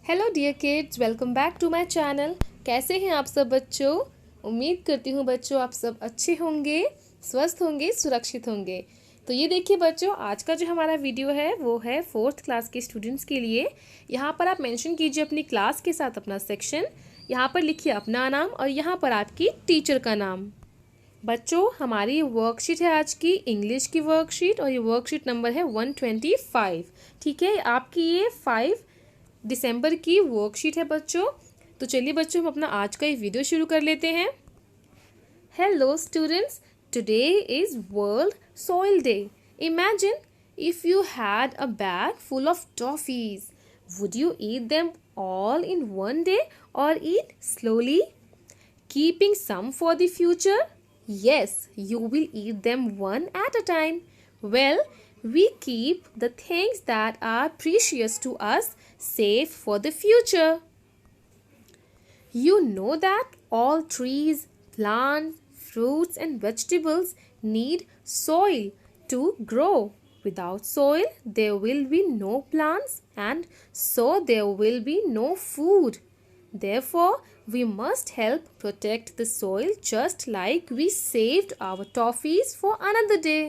Hello dear kids, welcome back to my channel. कैसे हैं आप सब बच्चों? उम्मीद करती हूँ बच्चों आप सब अच्छे होंगे, स्वस्थ होंगे, सुरक्षित होंगे। तो ये देखिए बच्चों, आज का जो हमारा वीडियो है वो है 4th क्लास के स्टूडेंट्स के लिए। यहाँ पर आप मेंशन कीजिए अपनी क्लास के साथ अपना सेक्शन, यहाँ पर लिखिए अपना नाम और यहाँ पर आपकी टीचर का नाम। बच्चों हमारी वर्कशीट है आज की इंग्लिश की वर्कशीट और ये वर्कशीट नंबर है 125। ठीक है, आपकी ये 5 दिसंबर की वर्कशीट है बच्चों। तो चलिए बच्चों हम अपना आज का ये वीडियो शुरू कर लेते हैं। Hello students, today is world soil day. Imagine if you had a bag full of toffees, would you eat them all in one day or eat slowly, keeping some for the future? Yes, you will eat them one at a time. Well, we keep the things that are precious to us safe for the future. You know that all trees, plants, fruits, and vegetables need soil to grow. Without soil, there will be no plants, and so there will be no food. Therefore, we must help protect the soil just like we saved our toffees for another day.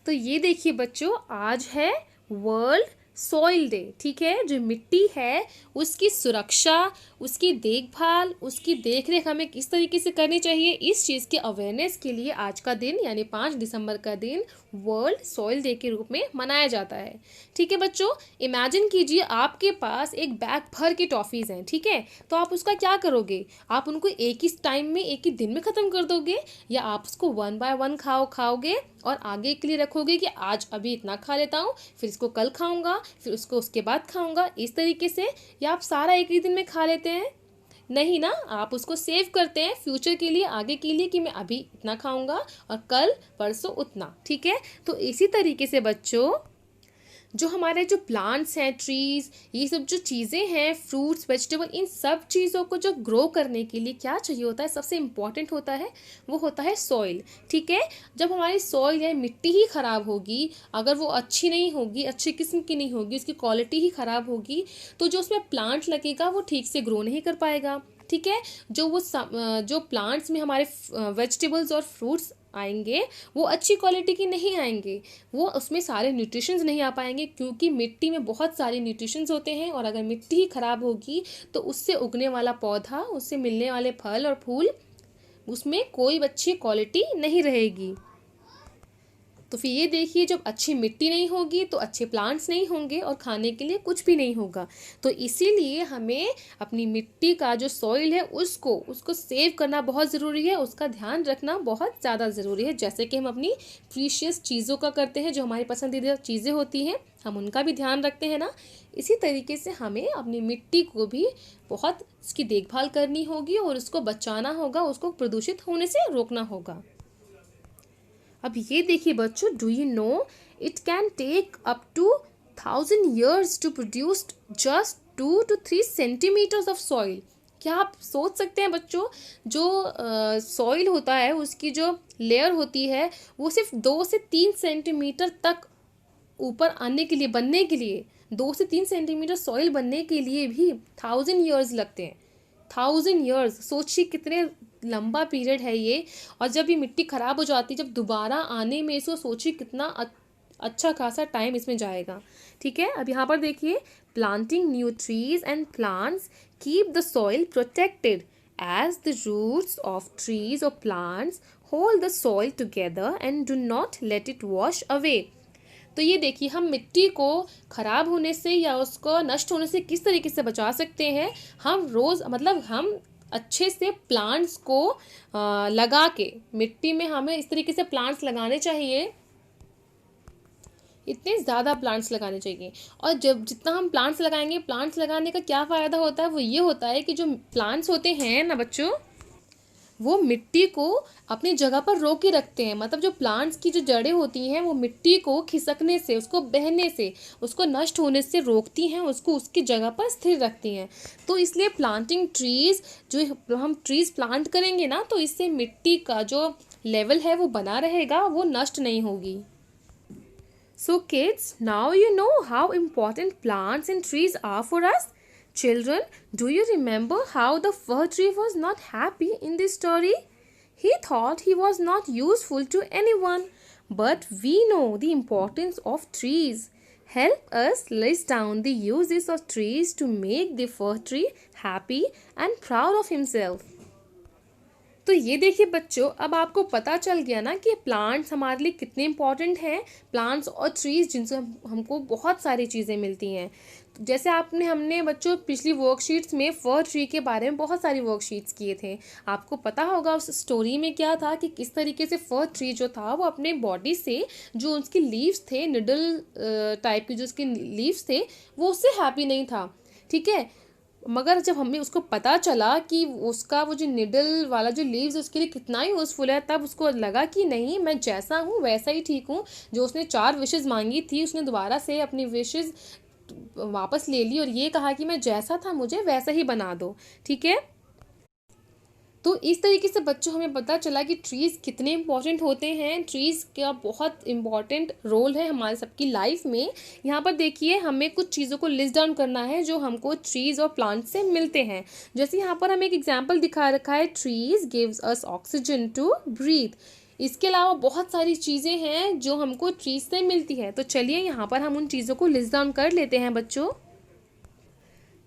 तो ये देखिए बच्चों, आज है world soil day. ठीक है, जो मिट्टी है उसकी सुरक्षा, उसकी देखभाल, उसकी देखरेख हमें किस तरीके से करनी चाहिए, इस चीज़ के अवेयरनेस के लिए आज का दिन यानी 5 दिसंबर का दिन वर्ल्ड सॉइल डे के रूप में मनाया जाता है। ठीक है बच्चों, इमेजिन कीजिए आपके पास एक बैग भर की टॉफ़ीज़ हैं। ठीक है, तो आप उसका क्या करोगे? आप उनको एक ही टाइम में एक ही दिन में ख़त्म कर दोगे या आप उसको 1 बाय 1 खाओगे और आगे के लिए रखोगे कि आज अभी इतना खा लेता हूँ, फिर इसको कल खाऊंगा, फिर उसको उसके बाद खाऊंगा, इस तरीके से? या आप सारा एक ही दिन में खा लेते हैं? नहीं ना, आप उसको सेव करते हैं फ्यूचर के लिए, आगे के लिए कि मैं अभी इतना खाऊंगा और कल परसों उतना। ठीक है, तो इसी तरीके से बच्चों जो हमारे जो प्लांट्स हैं, ट्रीज़, ये सब जो चीज़ें हैं, फ्रूट्स, वेजिटेबल, इन सब चीज़ों को जो ग्रो करने के लिए क्या चाहिए होता है, सबसे इम्पॉर्टेंट होता है वो होता है सॉइल। ठीक है, जब हमारी सॉइल या मिट्टी ही ख़राब होगी, अगर वो अच्छी नहीं होगी, अच्छी किस्म की नहीं होगी, उसकी क्वालिटी ही ख़राब होगी, तो जो उसमें प्लांट लगेगा वो ठीक से ग्रो नहीं कर पाएगा। ठीक है, जो प्लांट्स में हमारे वेजिटेबल्स और फ्रूट्स आएंगे वो अच्छी क्वालिटी की नहीं आएंगे, वो उसमें सारे न्यूट्रिशंस नहीं आ पाएंगे, क्योंकि मिट्टी में बहुत सारे न्यूट्रिशंस होते हैं और अगर मिट्टी ही ख़राब होगी तो उससे उगने वाला पौधा, उससे मिलने वाले फल और फूल, उसमें कोई अच्छी क्वालिटी नहीं रहेगी। तो फिर ये देखिए, जब अच्छी मिट्टी नहीं होगी तो अच्छे प्लांट्स नहीं होंगे और खाने के लिए कुछ भी नहीं होगा। तो इसीलिए हमें अपनी मिट्टी का जो सॉइल है उसको सेव करना बहुत ज़रूरी है, उसका ध्यान रखना बहुत ज़्यादा ज़रूरी है। जैसे कि हम अपनी प्रीशियस चीज़ों का करते हैं, जो हमारी पसंदीदा चीज़ें होती हैं हम उनका भी ध्यान रखते हैं ना, इसी तरीके से हमें अपनी मिट्टी को भी बहुत इसकी देखभाल करनी होगी और उसको बचाना होगा, उसको प्रदूषित होने से रोकना होगा। अब ये देखिए बच्चों, do you know it can take up to 1000 years to produce just 2 to 3 centimetres of soil. क्या आप सोच सकते हैं बच्चों, जो सॉइल होता है उसकी जो लेयर होती है वो सिर्फ 2 से 3 सेंटीमीटर तक ऊपर आने के लिए, बनने के लिए 2 से 3 सेंटीमीटर सॉइल बनने के लिए भी 1000 years लगते हैं। 1000 years, सोचिए कितने लंबा पीरियड है ये। और जब ये मिट्टी ख़राब हो जाती है, जब दोबारा आने में इसको सोचिए कितना अच्छा खासा टाइम इसमें जाएगा। ठीक है, अब यहाँ पर देखिए, planting new trees and plants keep the soil protected as the roots of trees और plants hold the soil together and do not let it wash away. तो ये देखिए, हम मिट्टी को ख़राब होने से या उसको नष्ट होने से किस तरीके से बचा सकते हैं। हम रोज़ हम अच्छे से प्लांट्स को लगा के, मिट्टी में हमें इस तरीके से प्लांट्स लगाने चाहिए, इतने ज़्यादा प्लांट्स लगाने चाहिए। और जब जितना हम प्लांट्स लगाएंगे, प्लांट्स लगाने का क्या फ़ायदा होता है, वो ये होता है कि जो प्लांट्स होते हैं ना बच्चों, वो मिट्टी को अपनी जगह पर रोक के रखते हैं। मतलब जो प्लांट्स की जो जड़ें होती हैं वो मिट्टी को खिसकने से, उसको बहने से, उसको नष्ट होने से रोकती हैं, उसको उसकी जगह पर स्थिर रखती हैं। तो इसलिए प्लांटिंग ट्रीज़, जो हम ट्रीज़ प्लांट करेंगे ना, तो इससे मिट्टी का जो लेवल है वो बना रहेगा, वो नष्ट नहीं होगी। So kids, now you know how important plants and trees are for us. Children, do you remember how the fir tree was not happy in this story? He thought he was not useful to anyone. But we know the importance of trees. Help us list down the uses of trees to make the fir tree happy and proud of himself. तो ये देखिए बच्चों, अब आपको पता चल गया ना कि प्लांट्स हमारे लिए कितने इंपॉर्टेंट हैं। प्लांट्स और ट्रीज जिनसे हमको बहुत सारी चीज़ें मिलती हैं। तो जैसे हमने बच्चों पिछली वर्कशीट्स में फर ट्री के बारे में बहुत सारी वर्कशीट्स किए थे। आपको पता होगा उस स्टोरी में क्या था कि किस तरीके से फर ट्री जो था वो अपने बॉडी से जो उसकी लीव्स थे, निडल टाइप की जो उसके लीव्स थे, वो उससे हैप्पी नहीं था। ठीक है, मगर जब हमें उसको पता चला कि उसका वो जो निडल वाला जो लीव्स उसके लिए कितना यूज़फुल है, तब उसको लगा कि नहीं, मैं जैसा हूँ वैसा ही ठीक हूँ। जो उसने 4 विशेज़ मांगी थी, उसने दोबारा से अपनी विशेज़ वापस ले ली और ये कहा कि मैं जैसा था मुझे वैसा ही बना दो। ठीक है, तो इस तरीके से बच्चों हमें पता चला कि ट्रीज़ कितने इंपॉर्टेंट होते हैं। ट्रीज़ का बहुत इंपॉर्टेंट रोल है हमारे सबकी लाइफ में। यहाँ पर देखिए, हमें कुछ चीज़ों को लिस्ट डाउन करना है जो हमको ट्रीज़ और प्लांट से मिलते हैं। जैसे यहाँ पर हमें एक एग्जाम्पल दिखा रखा है, trees gives us oxygen to breathe. इसके अलावा बहुत सारी चीज़ें हैं जो हमको ट्रीज़ से मिलती है। तो चलिए यहाँ पर हम उन चीज़ों को लिस्ट डाउन कर लेते हैं बच्चों।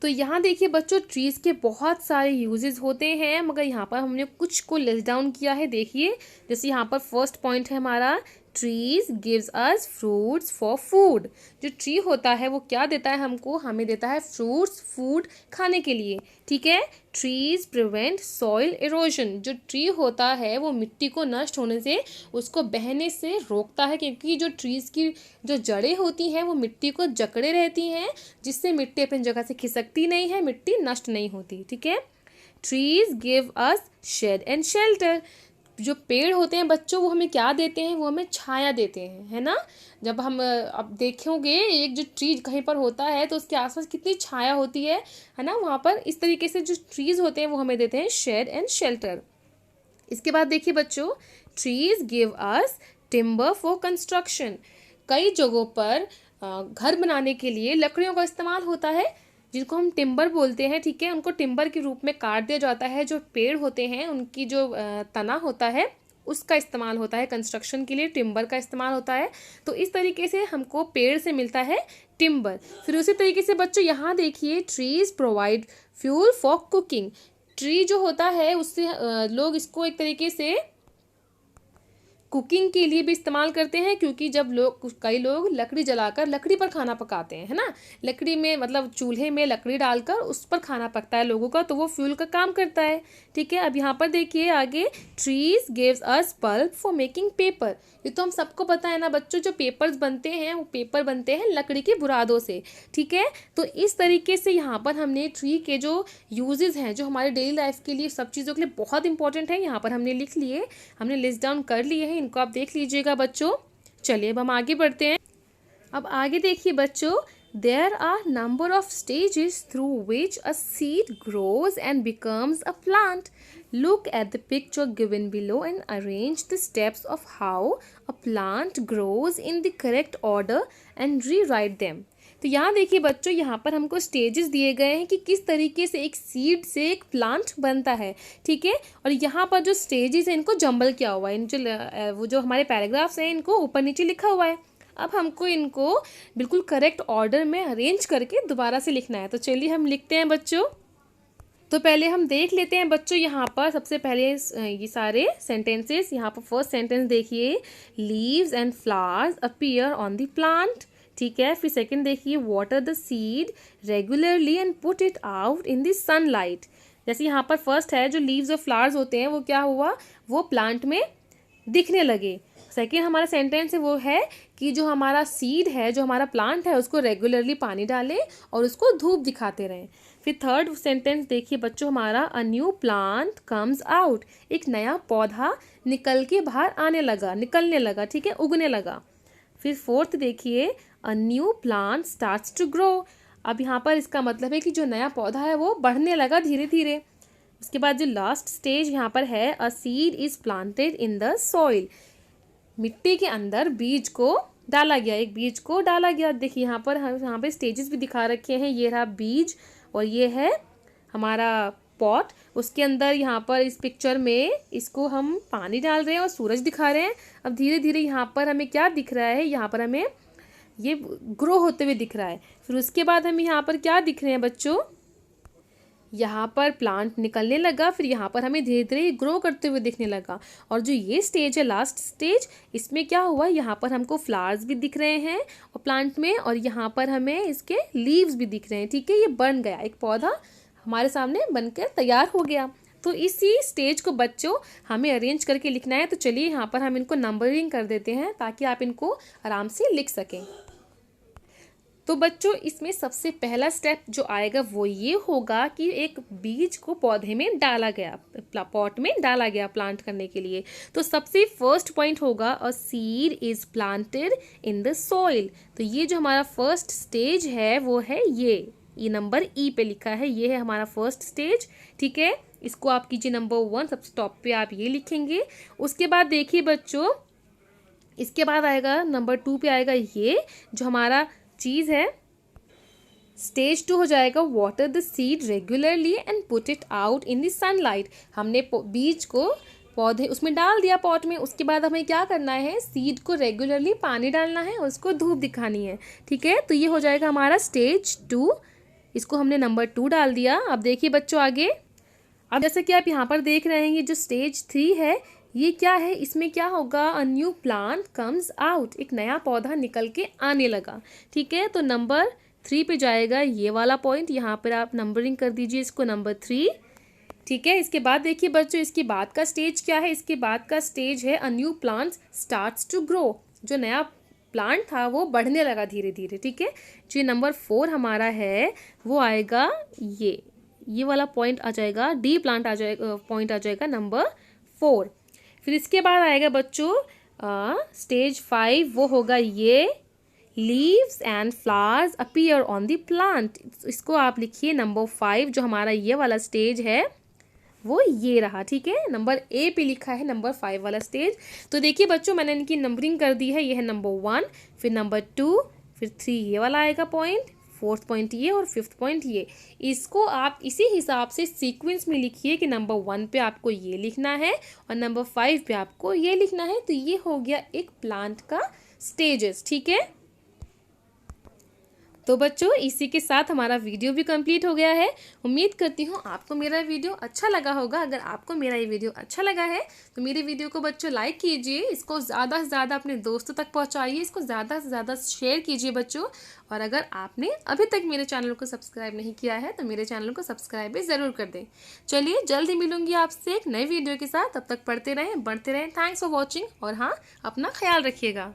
तो यहाँ देखिए बच्चों, ट्रीज़ के बहुत सारे यूजेस होते हैं, मगर यहाँ पर हमने कुछ को लिस्ट डाउन किया है। देखिए, जैसे यहाँ पर फर्स्ट पॉइंट है हमारा, trees gives us fruits for food. जो ट्री होता है वो क्या देता है हमको? हमें देता है फ्रूट्स, फूड खाने के लिए। ठीक है, ट्रीज प्रिवेंट सॉइल इरोजन। जो ट्री होता है वो मिट्टी को नष्ट होने से, उसको बहने से रोकता है, क्योंकि जो ट्रीज की जो जड़ें होती हैं वो मिट्टी को जकड़े रहती हैं, जिससे मिट्टी अपनी जगह से खिसकती नहीं है, मिट्टी नष्ट नहीं होती। ठीक है, trees give us shade and shelter. जो पेड़ होते हैं बच्चों, वो हमें क्या देते हैं? वो हमें छाया देते हैं, है ना। जब हम अब देखोगे एक जो ट्री कहीं पर होता है तो उसके आसपास कितनी छाया होती है ना वहाँ पर। इस तरीके से जो ट्रीज होते हैं वो हमें देते हैं शेड एंड शेल्टर। इसके बाद देखिए बच्चों, trees give us timber for construction. कई जगहों पर घर बनाने के लिए लकड़ियों का इस्तेमाल होता है, जिनको हम टिम्बर बोलते हैं। ठीक है, उनको टिम्बर के रूप में काट दिया जाता है। जो पेड़ होते हैं उनकी जो तना होता है उसका इस्तेमाल होता है कंस्ट्रक्शन के लिए, टिम्बर का इस्तेमाल होता है। तो इस तरीके से हमको पेड़ से मिलता है टिम्बर। फिर उसी तरीके से बच्चों यहाँ देखिए, trees provide fuel for cooking. Tree जो होता है उससे लोग इसको एक तरीके से कुकिंग के लिए भी इस्तेमाल करते हैं, क्योंकि जब कई लोग लकड़ी जलाकर लकड़ी पर खाना पकाते हैं, है ना। लकड़ी में मतलब चूल्हे में लकड़ी डालकर उस पर खाना पकता है लोगों का, तो वो फ्यूल का काम करता है। ठीक है, अब यहाँ पर देखिए आगे, trees gives us pulp for making paper. ये तो हम सबको पता है ना बच्चों, जो पेपर्स बनते हैं वो पेपर बनते हैं लकड़ी की बुरादों से। ठीक है, तो इस तरीके से यहाँ पर हमने ट्री के जो यूजेस हैं, जो हमारे डेली लाइफ के लिए सब चीज़ों के लिए बहुत इंपॉर्टेंट है, यहाँ पर हमने लिख लिए, हमने लिस्ट डाउन कर लिए हैं। इनको आप देख लीजिएगा बच्चों। चलिए अब हम आगे बढ़ते हैं। अब आगे देखिए बच्चों, there are number of stages through which a seed grows and becomes a plant. Look at the picture given below and arrange the steps of how a plant grows in the correct order and rewrite them. तो यहाँ देखिए बच्चों, यहाँ पर हमको stages दिए गए हैं कि किस तरीके से एक सीड से एक प्लांट बनता है। ठीक है, और यहाँ पर जो स्टेजेस हैं इनको जंबल किया हुआ है। इन जो वो जो हमारे पैराग्राफ्स हैं इनको ऊपर नीचे लिखा हुआ है। अब हमको इनको बिल्कुल करेक्ट ऑर्डर में अरेंज करके दोबारा से लिखना है। तो चलिए हम लिखते हैं बच्चों। तो पहले हम देख लेते हैं बच्चों, यहाँ पर सबसे पहले ये सारे सेंटेंसेस। यहाँ पर फर्स्ट सेंटेंस देखिए, leaves and flowers appear on the plant. ठीक है, फिर सेकंड देखिए, water the seed regularly and put it out in the sunlight. जैसे यहाँ पर फर्स्ट है, जो लीव्स और फ्लावर्स होते हैं वो क्या हुआ, वो प्लांट में दिखने लगे। सेकेंड हमारा सेंटेंस है वो है कि जो हमारा सीड है, जो हमारा प्लांट है, उसको रेगुलरली पानी डालें और उसको धूप दिखाते रहें। फिर थर्ड सेंटेंस देखिए बच्चों हमारा, अ न्यू प्लांट कम्स आउट। एक नया पौधा निकल के बाहर आने लगा, निकलने लगा। ठीक है, उगने लगा। फिर फोर्थ देखिए, a new plant starts to grow. अब यहाँ पर इसका मतलब है कि जो नया पौधा है वो बढ़ने लगा धीरे धीरे। उसके बाद जो लास्ट स्टेज यहाँ पर है, a seed is planted in the soil. मिट्टी के अंदर बीज को डाला गया, एक बीज को डाला गया। देखिए यहाँ पर स्टेजेस भी दिखा रखे हैं। ये रहा बीज और ये है हमारा पॉट। उसके अंदर यहाँ पर इस पिक्चर में इसको हम पानी डाल रहे हैं और सूरज दिखा रहे हैं। अब धीरे धीरे यहाँ पर हमें क्या दिख रहा है, यहाँ पर हमें ये ग्रो होते हुए दिख रहा है। फिर उसके बाद हमें यहाँ पर क्या दिख रहे हैं बच्चों, यहाँ पर प्लांट निकलने लगा। फिर यहाँ पर हमें धीरे धीरे ग्रो करते हुए दिखने लगा। और जो ये स्टेज है लास्ट स्टेज, इसमें क्या हुआ, यहाँ पर हमको फ्लावर्स भी दिख रहे हैं और प्लांट में, और यहाँ पर हमें इसके लीव्स भी दिख रहे हैं। ठीक है, ये बन गया, एक पौधा हमारे सामने बनकर तैयार हो गया। तो इसी स्टेज को बच्चों हमें अरेंज करके लिखना है। तो चलिए यहाँ पर हम इनको नंबरिंग कर देते हैं ताकि आप इनको आराम से लिख सकें। तो बच्चों इसमें सबसे पहला स्टेप जो आएगा वो ये होगा कि एक बीज को पौधे में डाला गया, पॉट में डाला गया प्लांट करने के लिए। तो सबसे फर्स्ट पॉइंट होगा a seed is planted in the soil. तो ये जो हमारा फर्स्ट स्टेज है वो है ये नंबर ई पे लिखा है, ये है हमारा फर्स्ट स्टेज। ठीक है, इसको आप कीजिए नंबर 1, सबसे टॉप पे आप ये लिखेंगे। उसके बाद देखिए बच्चों, इसके बाद आएगा नंबर 2 पे आएगा ये जो हमारा चीज़ है। स्टेज 2 हो जाएगा water the seed regularly and put it out in the sunlight. हमने बीज को पौधे उसमें डाल दिया पॉट में। उसके बाद हमें क्या करना है, सीड को रेगुलरली पानी डालना है और उसको धूप दिखानी है। ठीक है, तो ये हो जाएगा हमारा स्टेज 2। इसको हमने नंबर 2 डाल दिया। अब देखिए बच्चों आगे, अब जैसे कि आप यहाँ पर देख रहे हैं ये जो स्टेज 3 है, ये क्या है, इसमें क्या होगा, अ न्यू प्लांट कम्स आउट, एक नया पौधा निकल के आने लगा। ठीक है, तो नंबर 3 पे जाएगा ये वाला पॉइंट। यहाँ पर आप नंबरिंग कर दीजिए इसको नंबर 3। ठीक है, इसके बाद देखिए बच्चों इसके बाद का स्टेज क्या है, इसके बाद का स्टेज है a new plant starts to grow. जो नया प्लांट था वो बढ़ने लगा धीरे धीरे। ठीक है, जो नंबर 4 हमारा है वो आएगा ये वाला पॉइंट आ जाएगा, डी प्लांट आ जाएगा, पॉइंट आ जाएगा नंबर 4। फिर इसके बाद आएगा बच्चों स्टेज 5, वो होगा ये leaves and flowers appear on the plant. इसको आप लिखिए नंबर 5। जो हमारा ये वाला स्टेज है वो ये रहा। ठीक है, नंबर ए पे लिखा है नंबर 5 वाला स्टेज। तो देखिए बच्चों मैंने इनकी नंबरिंग कर दी है। ये है नंबर 1, फिर नंबर 2, फिर 3 ये वाला आएगा पॉइंट, 4th पॉइंट ये और 5th पॉइंट ये। इसको आप इसी हिसाब से सीक्वेंस में लिखिए कि नंबर 1 पे आपको ये लिखना है और नंबर 5 पे आपको ये लिखना है। तो ये हो गया एक प्लांट का स्टेजेस। ठीक है, तो बच्चों इसी के साथ हमारा वीडियो भी कंप्लीट हो गया है। उम्मीद करती हूँ आपको मेरा वीडियो अच्छा लगा होगा। अगर आपको मेरा ये वीडियो अच्छा लगा है तो मेरे वीडियो को बच्चों लाइक कीजिए, इसको ज़्यादा से ज़्यादा अपने दोस्तों तक पहुँचाइए, इसको ज़्यादा से ज़्यादा शेयर कीजिए बच्चों। और अगर आपने अभी तक मेरे चैनल को सब्सक्राइब नहीं किया है तो मेरे चैनल को सब्सक्राइब भी ज़रूर कर दें। चलिए जल्द ही मिलूंगी आपसे एक नए वीडियो के साथ। तब तक पढ़ते रहें, बढ़ते रहें। थैंक्स फॉर वॉचिंग और हाँ, अपना ख्याल रखिएगा।